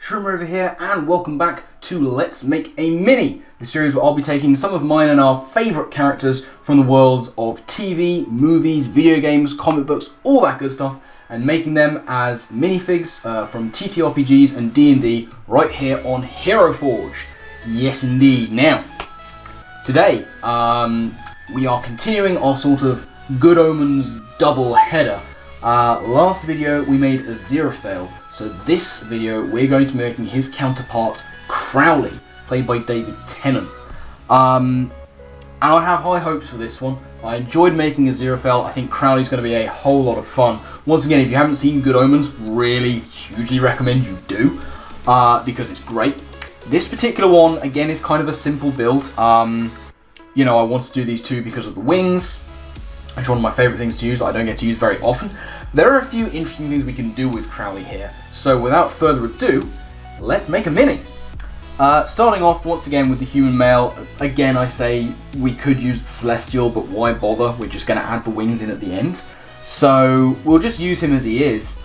Shroomraver here, and welcome back to Let's Make a Mini, the series where I'll be taking some of mine and our favourite characters from the worlds of TV, movies, video games, comic books, all that good stuff, and making them as minifigs from TTRPGs and D&D right here on Hero Forge. Yes indeed. Now, today we are continuing our sort of Good Omens double header. Last video we made a Aziraphale, so this video we're going to be making his counterpart Crowley, played by David Tennant. I have high hopes for this one. I enjoyed making a Aziraphale. I think Crowley's going to be a whole lot of fun. Once again, if you haven't seen Good Omens, really hugely recommend you do, because it's great. This particular one, again, is kind of a simple build. You know, I want to do these two because of the wings. It's one of my favourite things to use that I don't get to use very often. There are a few interesting things we can do with Crowley here, so without further ado, let's make a mini. Starting off once again with the human male. Again, I say we could use the Celestial, but why bother? We're just going to add the wings in at the end. So we'll just use him as he is.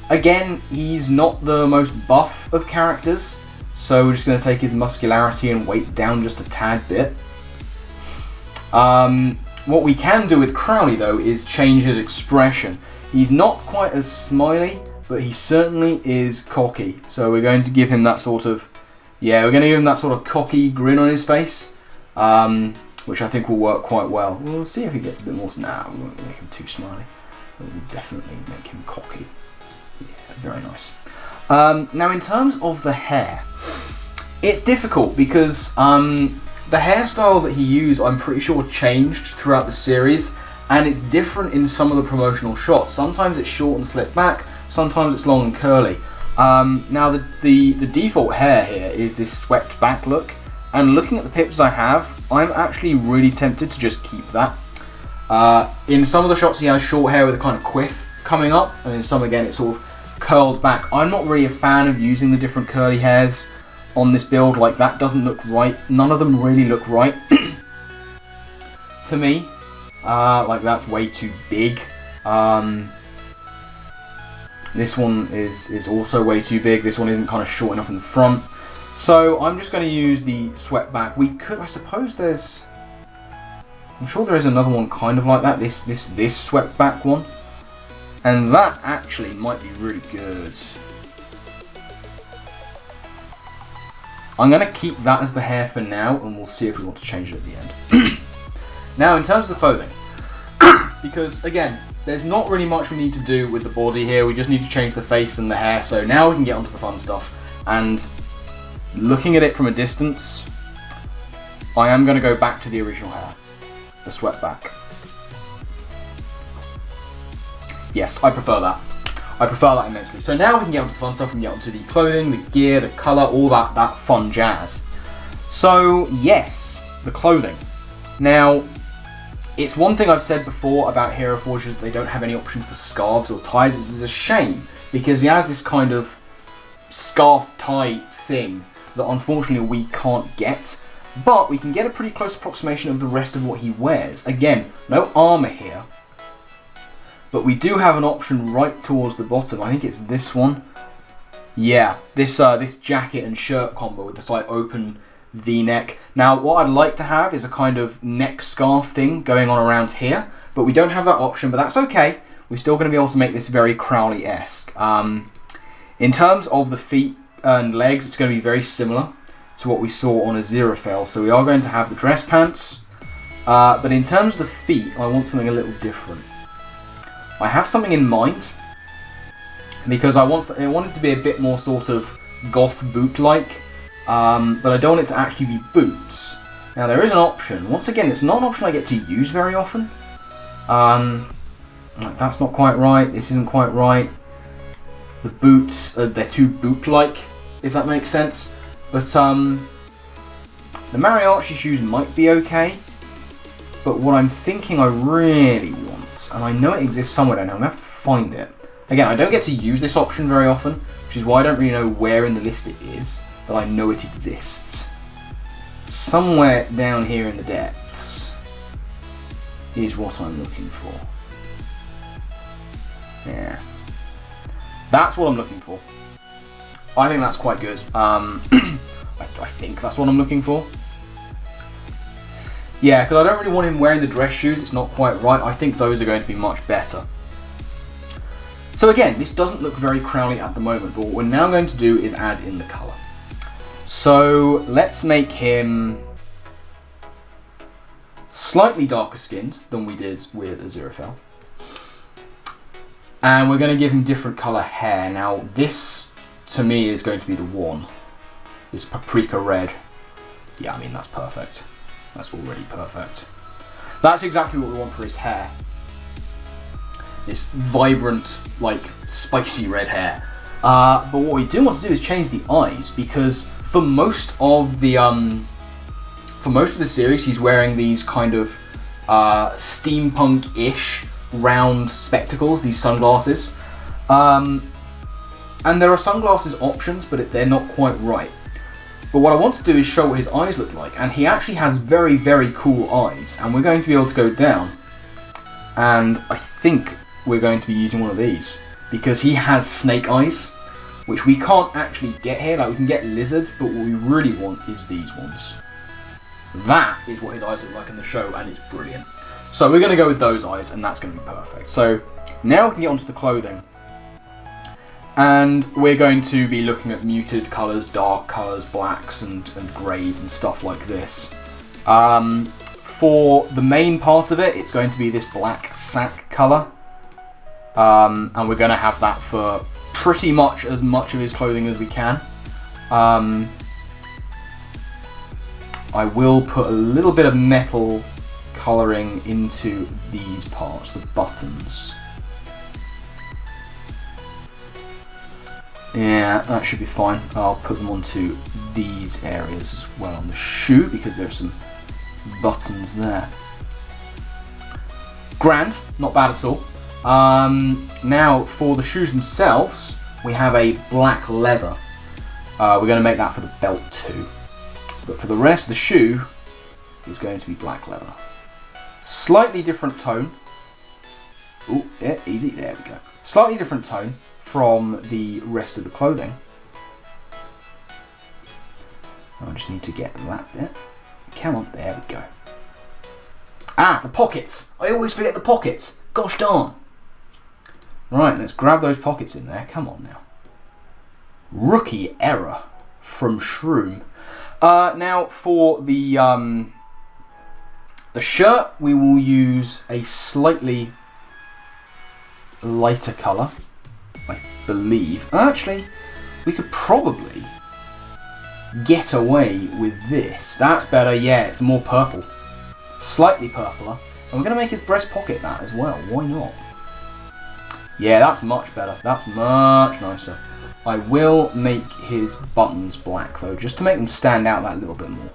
Again, he's not the most buff of characters, so we're just going to take his muscularity and weight down just a tad bit. What we can do with Crowley though is change his expression. He's not quite as smiley, but he certainly is cocky. So we're going to give him that sort of, cocky grin on his face, which I think will work quite well. We'll see if he gets a bit more. Nah, we won't make him too smiley. We'll definitely make him cocky. Yeah, very nice. Now in terms of the hair, it's difficult because the hairstyle that he used, I'm pretty sure, changed throughout the series, and it's different in some of the promotional shots. Sometimes it's short and slicked back, sometimes it's long and curly. Now the default hair here is this swept back look, and looking at the pictures I have, I'm actually really tempted to just keep that. In some of the shots he has short hair with a kind of quiff coming up, and in some again it's sort of curled back. I'm not really a fan of using the different curly hairs on this build. Like, that doesn't look right. None of them really look right to me. Like, that's way too big. This one is also way too big. This one isn't kind of short enough in the front. So I'm just going to use the swept back. We could, I suppose I'm sure there is another one kind of like that. This swept back one. And that actually might be really good. I'm going to keep that as the hair for now, and we'll see if we want to change it at the end. Now, in terms of the clothing, because, again, there's not really much we need to do with the body here, we just need to change the face and the hair, so now we can get onto the fun stuff. And looking at it from a distance, I am going to go back to the original hair, the swept back. Yes, I prefer that. I prefer that immensely. So now we can get onto the fun stuff, we can get onto the clothing, the gear, the colour, all that fun jazz. So yes, the clothing. Now, it's one thing I've said before about Hero Forge that they don't have any option for scarves or ties. This is a shame, because he has this kind of scarf tie thing that unfortunately we can't get. But we can get a pretty close approximation of the rest of what he wears. Again, no armour here. But we do have an option right towards the bottom. I think it's this one. Yeah, this jacket and shirt combo with the slight open V-neck. Now, what I'd like to have is a kind of neck scarf thing going on around here, but we don't have that option, but that's okay. We're still going to be able to make this very Crowley-esque. In terms of the feet and legs, it's going to be very similar to what we saw on Aziraphale. So we are going to have the dress pants, but in terms of the feet, I want something a little different. I have something in mind, because I want it to be a bit more sort of goth boot-like, but I don't want it to actually be boots. Now there is an option. Once again, it's not an option I get to use very often. That's not quite right. This isn't quite right. The boots, they're too boot-like, if that makes sense. But the mariachi shoes might be okay. But what I'm thinking I really want, and I know it exists somewhere down here, I'm going to have to find it. Again, I don't get to use this option very often, which is why I don't really know where in the list it is, but I know it exists. Somewhere down here in the depths is what I'm looking for. Yeah. That's what I'm looking for. I think that's quite good. I think that's what I'm looking for. Yeah, because I don't really want him wearing the dress shoes. It's not quite right. I think those are going to be much better. So again, this doesn't look very Crowley at the moment, but what we're now going to do is add in the colour. So let's make him slightly darker skinned than we did with Aziraphale. And we're going to give him different colour hair. Now this, to me, is going to be the one. This paprika red. Yeah, I mean, that's perfect. That's already perfect. That's exactly what we want for his hair. This vibrant, like, spicy red hair. But what we do want to do is change the eyes, because for most of the series, he's wearing these kind of steampunk-ish round spectacles, these sunglasses. And there are sunglasses options, but they're not quite right. But what I want to do is show what his eyes look like, and he actually has very, very cool eyes, and we're going to be able to go down, and I think we're going to be using one of these, because he has snake eyes, which we can't actually get here. Like, we can get lizards, but what we really want is these ones. That is what his eyes look like in the show, and it's brilliant. So we're going to go with those eyes, and that's going to be perfect. So now we can get onto the clothing. And we're going to be looking at muted colours, dark colours, blacks and greys and stuff like this. For the main part of it, it's going to be this black sack colour. And we're going to have that for pretty much as much of his clothing as we can. I will put a little bit of metal colouring into these parts, the buttons. Yeah, that should be fine. I'll put them onto these areas as well on the shoe, because there's some buttons there. Grand, not bad at all. Now for the shoes themselves, we have a black leather. We're going to make that for the belt too. But for the rest of the shoe, is going to be black leather. Slightly different tone. Oh, yeah, easy. There we go. Slightly different tone from the rest of the clothing. I just need to get that bit. Come on, there we go. Ah, the pockets! I always forget the pockets. Gosh darn. Right, let's grab those pockets in there. Come on now. Rookie error from Shroom. Now for the shirt, we will use a slightly lighter colour, I believe. Actually, we could probably get away with this. That's better, yeah, it's more purple. Slightly purpler. And we're going to make his breast pocket that as well. Why not? Yeah, that's much better. That's much nicer. I will make his buttons black though, just to make them stand out that little bit more.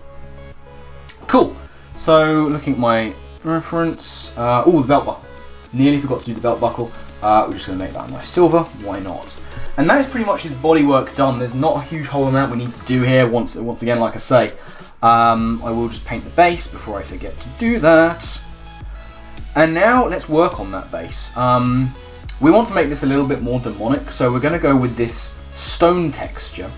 Cool. So, looking at my reference. Oh, the belt buckle. Nearly forgot to do the belt buckle. We're just going to make that a nice silver. Why not? And that is pretty much his bodywork done. There's not a huge whole amount we need to do here. Once again, like I say, I will just paint the base before I forget to do that. And now let's work on that base. We want to make this a little bit more demonic, so we're going to go with this stone texture.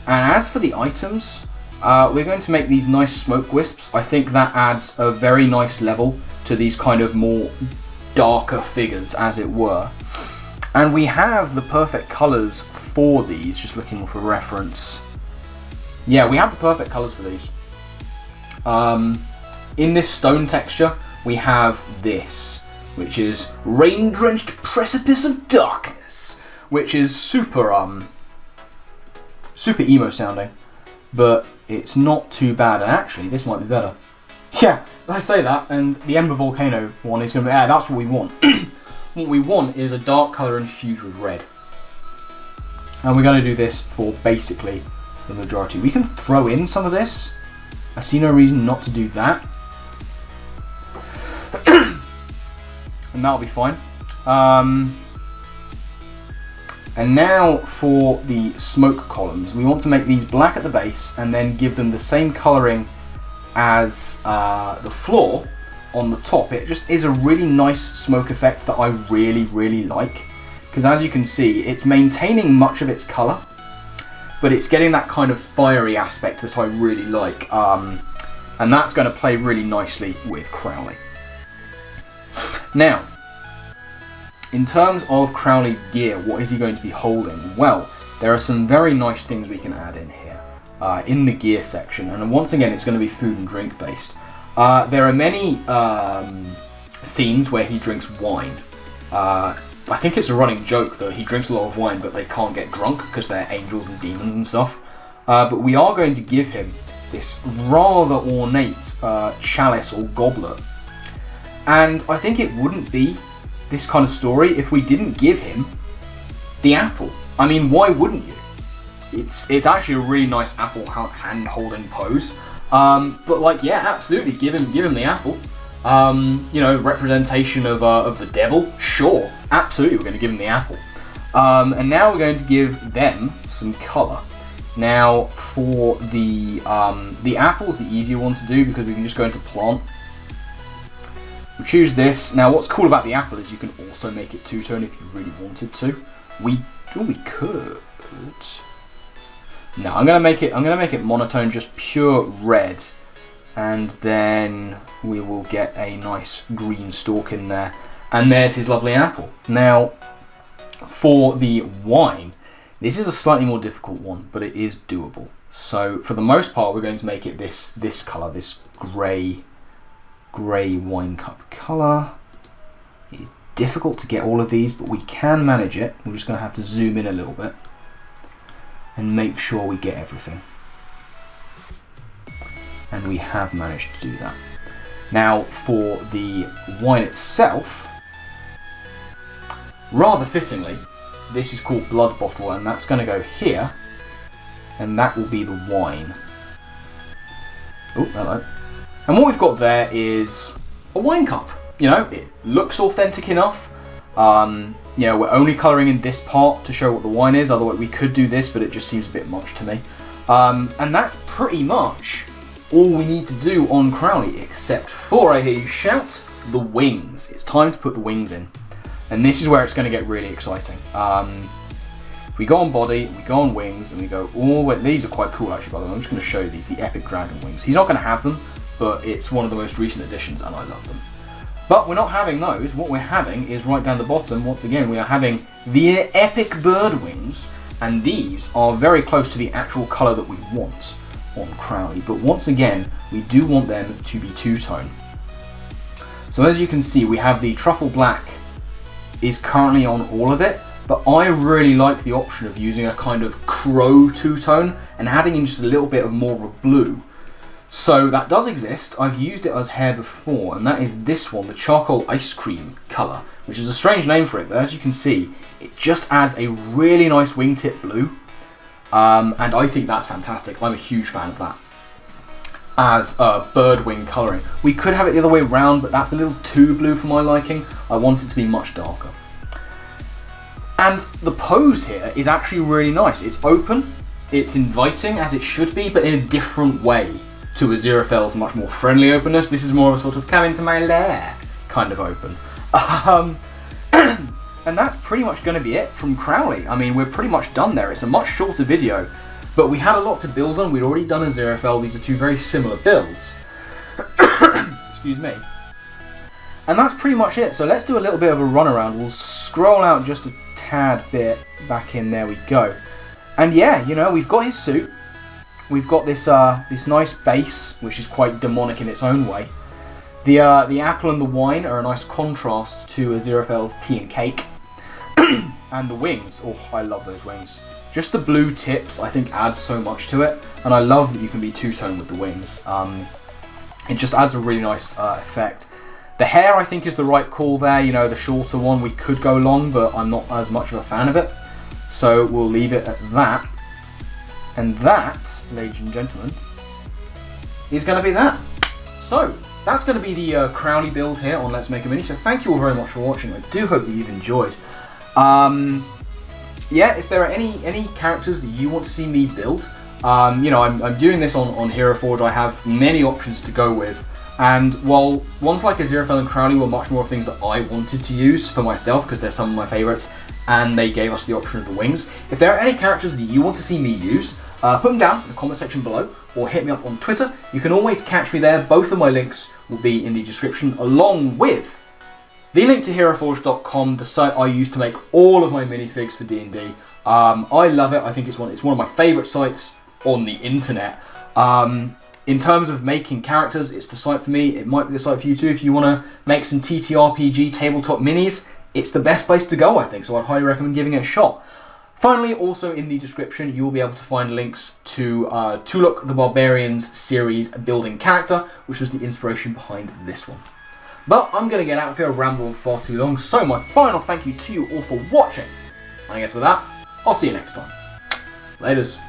And as for the items, we're going to make these nice smoke wisps. I think that adds a very nice level to these kind of more darker figures, as it were. And we have the perfect colours for these, just looking for reference. Yeah, we have the perfect colours for these. In this stone texture, we have this, which is Rain-Drenched Precipice of Darkness, which is super emo sounding, but it's not too bad, and actually this might be better. Yeah, I say that, and the Ember Volcano one is going to be, that's what we want. What we want is a dark colour infused with red. And we're going to do this for basically the majority. We can throw in some of this. I see no reason not to do that. And that'll be fine. And now for the smoke columns. We want to make these black at the base and then give them the same colouring as the floor on the top. It just is a really nice smoke effect that I really, really like. Because as you can see, it's maintaining much of its colour, but it's getting that kind of fiery aspect that I really like, and that's going to play really nicely with Crowley. Now, in terms of Crowley's gear, what is he going to be holding? Well, there are some very nice things we can add in here, in the gear section, and once again it's going to be food and drink based. There are many scenes where he drinks wine. I think it's a running joke that he drinks a lot of wine but they can't get drunk because they're angels and demons and stuff. But we are going to give him this rather ornate chalice or goblet. And I think it wouldn't be this kind of story if we didn't give him the apple. I mean, why wouldn't you? It's actually a really nice apple hand-holding pose. But like, yeah, absolutely, give him the apple. You know, representation of the devil. Sure, absolutely, we're going to give him the apple. And now we're going to give them some colour. Now, for the apple's the easier one to do because we can just go into plant. We choose this. Now, what's cool about the apple is you can also make it two-tone if you really wanted to. We could. No, I'm gonna make it monotone, just pure red, and then we will get a nice green stalk in there, and there's his lovely apple. Now, for the wine, this is a slightly more difficult one, but it is doable. So for the most part, we're going to make it this colour, this grey wine cup colour. It's difficult to get all of these, but we can manage it. We're just going to have to zoom in a little bit and make sure we get everything. And we have managed to do that. Now, for the wine itself, rather fittingly, this is called Blood Bottle, and that's going to go here, and that will be the wine. Oh, hello. And what we've got there is a wine cup. You know, it looks authentic enough. You know, we're only colouring in this part to show what the wine is, otherwise we could do this, but it just seems a bit much to me. And that's pretty much all we need to do on Crowley, except for, I hear you shout, the wings. It's time to put the wings in. And this is where it's going to get really exciting. If we go on body, we go on wings, and we go, oh, these are quite cool actually, by the way. I'm just going to show you these, the epic dragon wings. He's not going to have them, but it's one of the most recent additions, and I love them. But we're not having those. What we're having is right down the bottom, once again, we are having the epic bird wings, and these are very close to the actual colour that we want on Crowley. But once again, we do want them to be two-tone. So as you can see, we have the truffle black is currently on all of it, but I really like the option of using a kind of crow two-tone and adding in just a little bit of more of a blue. So that does exist. I've used it as hair before, and that is this one, the charcoal ice cream colour, which is a strange name for it, but as you can see, it just adds a really nice wingtip blue, and I think that's fantastic. I'm a huge fan of that as bird wing colouring. We could have it the other way around, but that's a little too blue for my liking. I want it to be much darker. And the pose here is actually really nice. It's open, it's inviting as it should be, but in a different way to Aziraphale's much more friendly openness. This is more of a sort of come into my lair kind of open. And that's pretty much going to be it from Crowley. I mean, we're pretty much done there. It's a much shorter video, but we had a lot to build on. We'd already done Aziraphale. These are two very similar builds. Excuse me. And that's pretty much it. So let's do a little bit of a run around. We'll scroll out just a tad bit back in. There we go. And yeah, you know, we've got his suit. We've got this this nice base, which is quite demonic in its own way. The apple and the wine are a nice contrast to Aziraphale's tea and cake. And the wings, oh, I love those wings. Just the blue tips, I think, adds so much to it. And I love that you can be two-tone with the wings. It just adds a really nice effect. The hair, I think, is the right call there. You know, the shorter one, we could go long, but I'm not as much of a fan of it. So we'll leave it at that. And that, ladies and gentlemen, is going to be that. So, that's going to be the Crowley build here on Let's Make a Mini. So thank you all very much for watching. I do hope that you've enjoyed. Yeah, if there are any characters that you want to see me build, you know, I'm doing this on Hero Forge. I have many options to go with. And while ones like Aziraphale and Crowley were much more things that I wanted to use for myself, because they're some of my favourites, and they gave us the option of the wings. If there are any characters that you want to see me use, put them down in the comment section below, or hit me up on Twitter. You can always catch me there. Both of my links will be in the description, along with the link to heroforge.com, the site I use to make all of my minifigs for D&D. I love it. I think it's one of my favourite sites on the internet. In terms of making characters, it's the site for me. It might be the site for you too if you want to make some TTRPG tabletop minis. It's the best place to go, I think, so I'd highly recommend giving it a shot. Finally, also in the description, you will be able to find links to Tulok the Barbarian's series building character, which was the inspiration behind this one. But I'm going to get out of here. I've rambled far too long, so my final thank you to you all for watching. And I guess with that, I'll see you next time. Laters.